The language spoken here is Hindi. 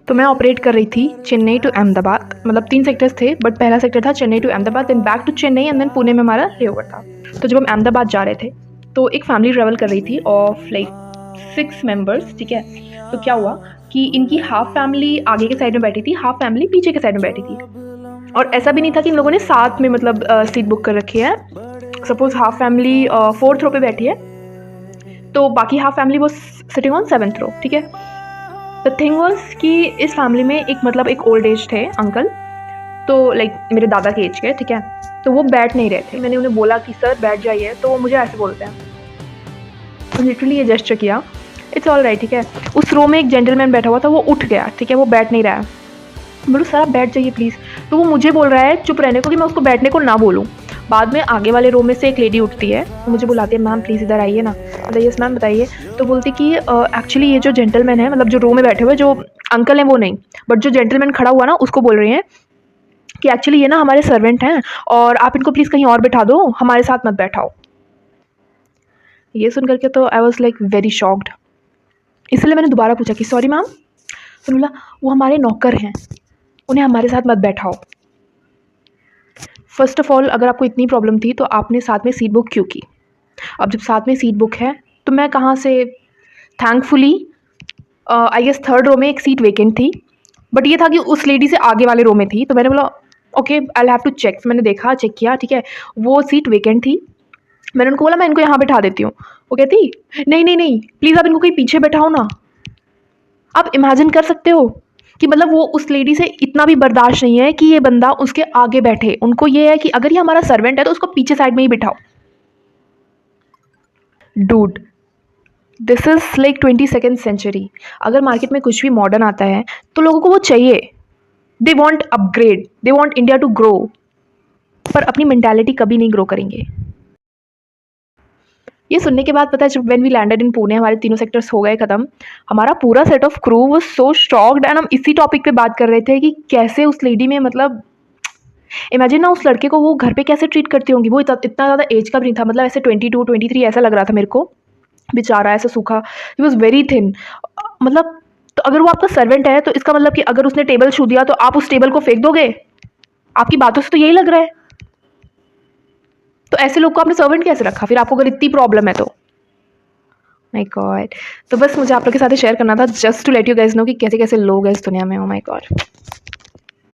तो मैं ऑपरेट कर रही थी चेन्नई टू अहमदाबाद, मतलब 3 सेक्टर्स थे, बट पहला सेक्टर था Chennai to Ahmedabad, then back to Chennai and then Pune में हमारा लेओवर था। तो जब हम अहमदाबाद जा रहे थे तो एक फैमिली ट्रैवल कर रही थी ऑफ लाइक 6 मेंबर्स, ठीक है। तो क्या हुआ कि इनकी हाफ फैमिली आगे के साइड में बैठी थी, हाफ फैमिली पीछे के साइड में बैठी थी। और ऐसा भी नहीं था कि इन लोगों ने साथ में मतलब सीट बुक कर रखी है। सपोज हाफ फैमिली 4th रो पे बैठी है, तो बाकी हाफ फैमिली वो सिटिंग ऑन 7th रो, ठीक है। द थिंग वॉज कि इस फैमिली में एक ओल्ड एज थे अंकल, तो लाइक मेरे दादा के एज के, ठीक है। तो वो बैठ नहीं रहे थे। मैंने उन्हें बोला कि सर बैठ जाइए, तो वो मुझे ऐसे बोलते हैं, तो लिटरली ये जेस्चर किया, इट्स ऑल राइट, ठीक है। उस रो में एक जेंटलमैन बैठा हुआ था, वो उठ गया, ठीक है, वो बैठ नहीं रहा है। बोलो सर आप बैठ जाइए प्लीज़। तो वो मुझे बोल रहा है चुप रहने को कि मैं उसको बैठने को ना बोलूँ। बाद में आगे वाले रो में से एक लेडी उठती है, तो मुझे बुलाती है, मैम प्लीज़ इधर आइए ना। बताइए यस मैम बताइए। तो बोलती कि एक्चुअली ये जो जेंटलमैन है, मतलब जो रो में बैठे हुए जो अंकल हैं वो नहीं, बट जो जेंटलमैन खड़ा हुआ ना उसको बोल रही हैं कि एक्चुअली ये ना हमारे सर्वेंट हैं और आप इनको प्लीज़ कहीं और बैठा दो, हमारे साथ मत बैठाओ। ये सुन करके तो I was like very shocked. इसलिए मैंने दोबारा पूछा कि सॉरी मैम। तो बोला वो हमारे नौकर हैं, उन्हें हमारे साथ मत बैठाओ। फर्स्ट ऑफ ऑल अगर आपको इतनी प्रॉब्लम थी तो आपने साथ में सीट बुक क्यों की? अब जब साथ में सीट बुक है तो मैं कहाँ से, थैंकफुली आई गेस 3rd रो में एक सीट वेकेंट थी, बट ये था कि उस लेडी से आगे वाले रो में थी। तो मैंने बोला okay I have to check. मैंने देखा, चेक किया, ठीक है, वो सीट वेकेंट थी। मैंने उनको बोला मैं इनको यहाँ बैठा देती हूँ। वो कहती नहीं नहीं नहीं प्लीज़ आप इनको कहीं पीछे बैठाओ ना। आप इमेजिन कर सकते हो कि मतलब वो उस लेडी से इतना भी बर्दाश्त नहीं है कि ये बंदा उसके आगे बैठे। उनको ये है कि अगर ये हमारा सर्वेंट है तो उसको पीछे साइड में ही बिठाओ। Dude, this is like 22nd century. अगर मार्केट में कुछ भी मॉडर्न आता है तो लोगों को वो चाहिए, they want upgrade, they want India to grow, पर अपनी मेंटालिटी कभी नहीं ग्रो करेंगे। ये सुनने के बाद पता है जब when we landed in Pune हमारे तीनों सेक्टर्स हो गए ख़त्म, हमारा पूरा set of crew was so shocked and हम इसी टॉपिक पे बात कर रहे थे कि कैसे उस लेडी में, मतलब इमेजिन ना उस लड़के को वो घर पे कैसे ट्रीट करती होंगी। वो इतना ज़्यादा एज का भी नहीं था, मतलब ऐसे 22-23 ऐसा लग रहा था मेरे को, बेचारा ऐसा सूखा, ही वॉज वेरी थिन। मतलब तो अगर वो आपका सर्वेंट है तो इसका मतलब कि अगर उसने टेबल छू दिया तो आप उस टेबल को फेंक दोगे? आपकी बातों से तो यही लग रहा है। तो ऐसे लोग को आपने सर्वेंट कैसे रखा फिर, आपको अगर इतनी प्रॉब्लम है तो? My God. तो बस मुझे आप लोग के साथ शेयर करना था, just to let you guys know कि कैसे कैसे लोग हैं इस दुनिया में। Oh my God.